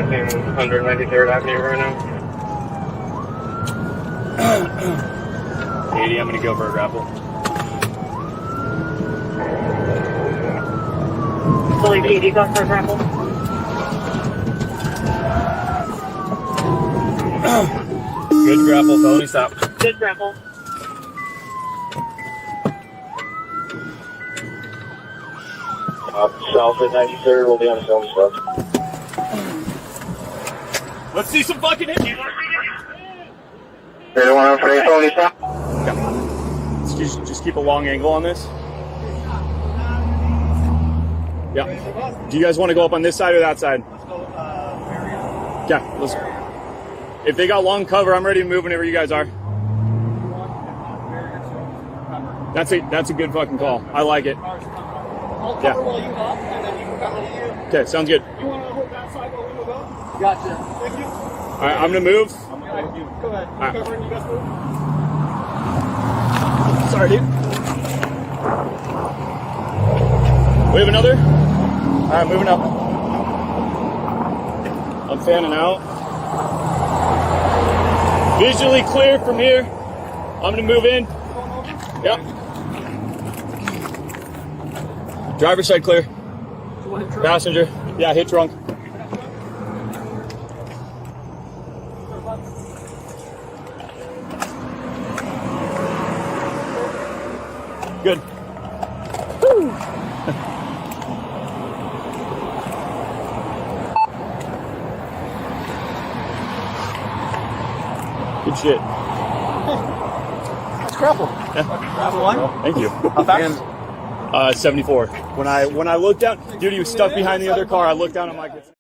passing 193rd Avenue right now. 80, I'm gonna go for a grapple. Believe 80 going for a grapple. Good grapple, felony stop. Good grapple. South at 93rd, we'll be on film stuff. Let's see some fucking hits. They don't want to play phony stop? Yeah. Just keep a long angle on this. Yeah. Do you guys want to go up on this side or that side? Yeah, let's. If they got long cover, I'm ready to move whenever you guys are. That's a good fucking call. I like it. I'll cover while you up, and then you can cover you. Okay, sounds good. You want to hold that side while we move up? Gotcha. Thank you. All right, I'm gonna move. Go ahead. Right. Covering, you guys move. Sorry, dude. We have another? All right, moving up. I'm fanning out. Visually clear from here. I'm gonna move in. Yep. Driver's side clear. Passenger. Yeah, hit trunk. Good. Woo. Good shit. That's grapple. Yeah. Grapple one. Thank you. How fast? 74. When I looked down, dude, he was stuck behind the other car. I looked down, I'm like,